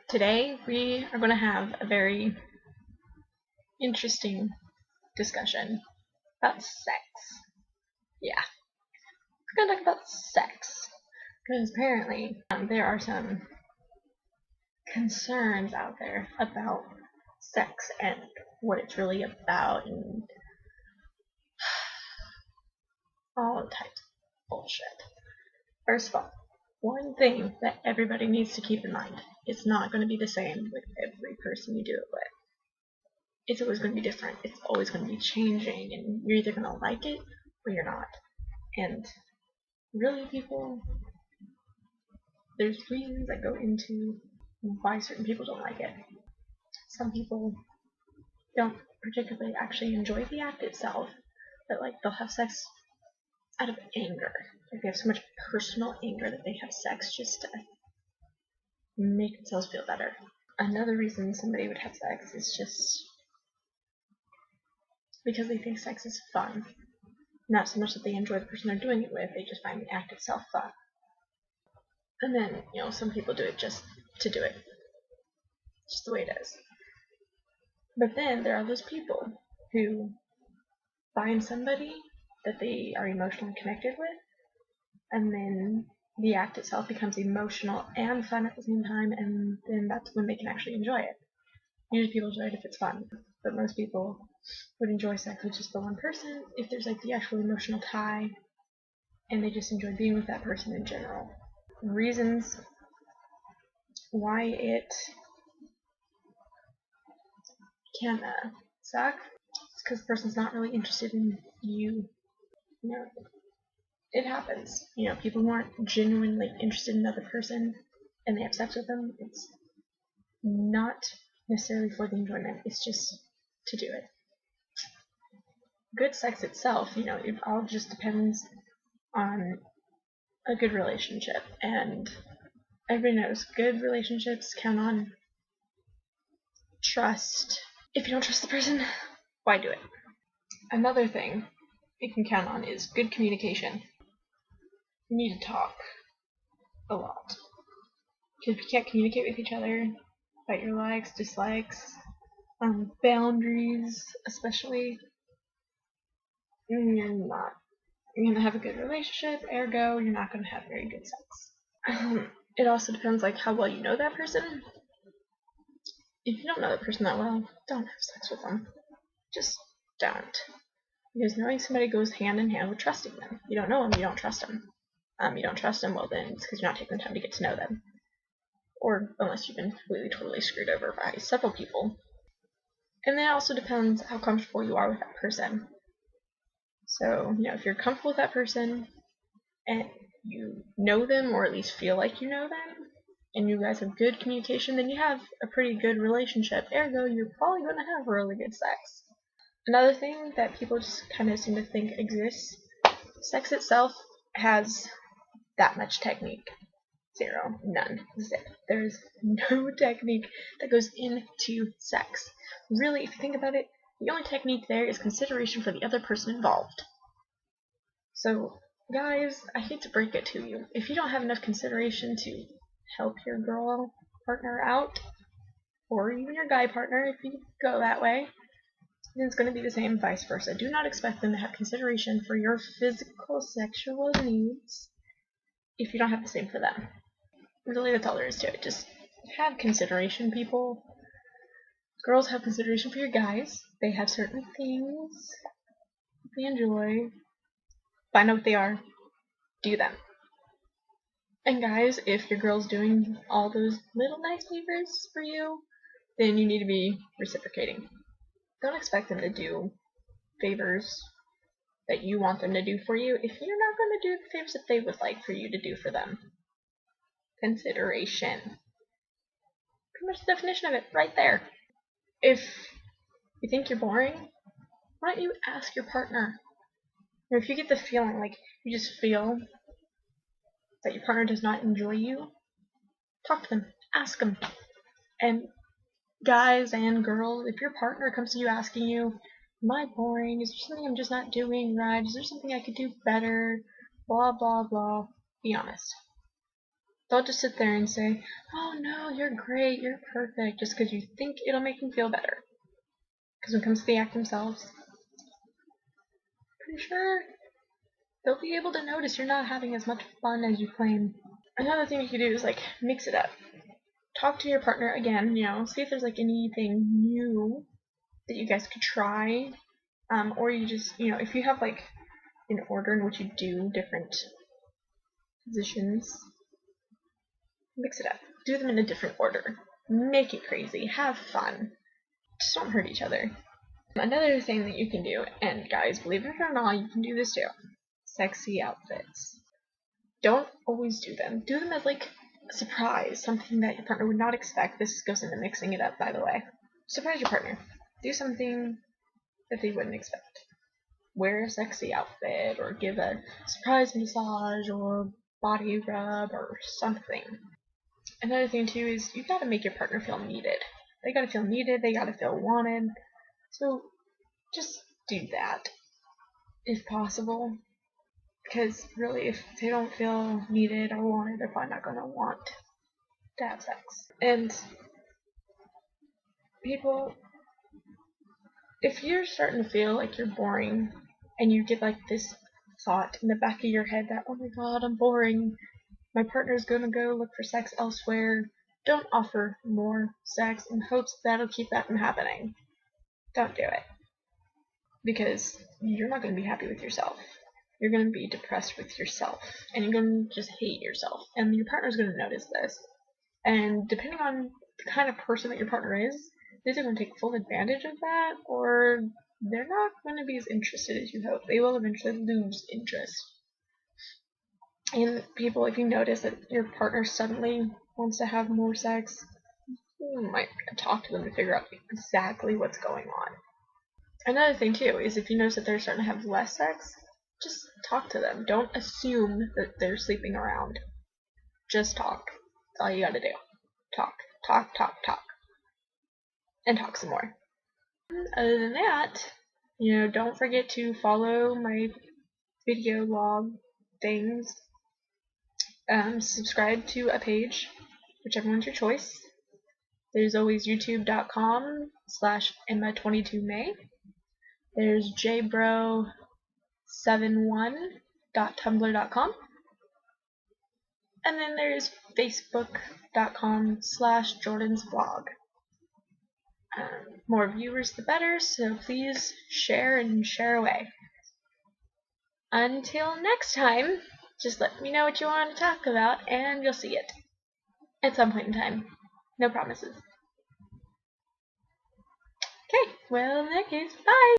Today we are going to have a very interesting discussion about sex. Yeah, we're going to talk about sex because apparently there are some concerns out there about sex and what it's really about and all types of bullshit. First of all, one thing that everybody needs to keep in mind: it's not going to be the same with every person you do it with. It's always going to be different. It's always going to be changing, and you're either going to like it or you're not. And really, people, there's reasons that go into why certain people don't like it. Some people don't particularly actually enjoy the act itself, but like they'll have sex out of anger. Like they have so much personal anger that they have sex just to make themselves feel better. Another reason somebody would have sex is just because they think sex is fun. Not so much that they enjoy the person they're doing it with, they just find the act itself fun. And then, some people do it just to do it. Just the way it is. But then there are those people who find somebody that they are emotionally connected with, and then the act itself becomes emotional and fun at the same time, and then that's when they can actually enjoy it. Usually people enjoy it if it's fun, but most people would enjoy sex with just the one person if there's like the actual emotional tie, and they just enjoy being with that person in general. Reasons why it can suck is because the person's not really interested in you. It happens. People who aren't genuinely interested in another person and they have sex with them, it's not necessarily for the enjoyment, it's just to do it. Good sex itself, it all just depends on a good relationship, and everybody knows good relationships count on trust. If you don't trust the person, why do it? Another thing you can count on is good communication. You need to talk a lot. Because if you can't communicate with each other about your likes, dislikes, boundaries especially, you're not going to have a good relationship, ergo you're not going to have very good sex. It also depends how well you know that person. If you don't know that person that well, don't have sex with them. Just don't. Because knowing somebody goes hand in hand with trusting them. You don't know them, you don't trust them. You don't trust them, well then it's because you're not taking the time to get to know them. Or unless you've been completely, totally screwed over by several people. And then it also depends how comfortable you are with that person. So, if you're comfortable with that person, and you know them, or at least feel like you know them, and you guys have good communication, then you have a pretty good relationship. Ergo, you're probably going to have really good sex. Another thing that people just kind of seem to think exists, sex itself has that much technique. Zero. None. Zip. There's no technique that goes into sex. Really, if you think about it, the only technique there is consideration for the other person involved. So, guys, I hate to break it to you. If you don't have enough consideration to help your girl partner out, or even your guy partner, if you go that way, then it's going to be the same vice versa. Do not expect them to have consideration for your physical sexual needs if you don't have the same for them. Really, that's all there is to it. Just have consideration, people. Girls have consideration for your guys. They have certain things they enjoy. Find out what they are. Do them. And guys, if your girl's doing all those little nice favors for you, then you need to be reciprocating. Don't expect them to do favors that you want them to do for you if you're not going to do the favors that they would like for you to do for them. Consideration. Pretty much the definition of it right there. If you think you're boring, why don't you ask your partner? Or if you get the feeling, you just feel that your partner does not enjoy you, talk to them, ask them. And guys and girls, if your partner comes to you asking you, am I boring? Is there something I'm just not doing right? Is there something I could do better? Blah, blah, blah. Be honest. Don't just sit there and say, oh no, you're great, you're perfect, just because you think it'll make them feel better. Because when it comes to the act themselves, pretty sure they'll be able to notice you're not having as much fun as you claim. Another thing you could do is like mix it up. Talk to your partner again, see if there's like anything new that you guys could try. Or you just, if you have like an order in which you do different positions, mix it up. Do them in a different order. Make it crazy. Have fun. Just don't hurt each other. Another thing that you can do, and guys, believe it or not, you can do this too. Sexy outfits. Don't always do them. Do them as like a surprise, something that your partner would not expect. This goes into mixing it up, by the way. Surprise your partner. Do something that they wouldn't expect. Wear a sexy outfit, or give a surprise massage, or body rub, or something. Another thing too is you gotta make your partner feel needed. They gotta feel needed, they gotta feel wanted. So just do that, if possible. Because really, if they don't feel needed or wanted, they're probably not gonna want to have sex. And people, if you're starting to feel like you're boring, and you get like this thought in the back of your head that, oh my god, I'm boring, my partner's gonna go look for sex elsewhere, don't offer more sex in hopes that'll keep that from happening. Don't do it. Because you're not gonna be happy with yourself. You're gonna be depressed with yourself, and you're gonna just hate yourself, and your partner's gonna notice this. And depending on the kind of person that your partner is, they're either gonna take full advantage of that, or they're not gonna be as interested as you hope. They will eventually lose interest. And people, if you notice that your partner suddenly wants to have more sex, you might talk to them to figure out exactly what's going on. Another thing too is if you notice that they're starting to have less sex, just talk to them. Don't assume that they're sleeping around. Just talk. That's all you gotta do. Talk. Talk, talk, talk. And talk some more. Other than that, don't forget to follow my video log things. Subscribe to a page, whichever one's your choice. There's always youtube.com/Emma22May. There's jbro71.tumblr.com. And then there's facebook.com/jordansvlog. More viewers the better, so please share and share away. Until next time, just let me know what you want to talk about, and you'll see it at some point in time. No promises. Okay, well, in that case, bye!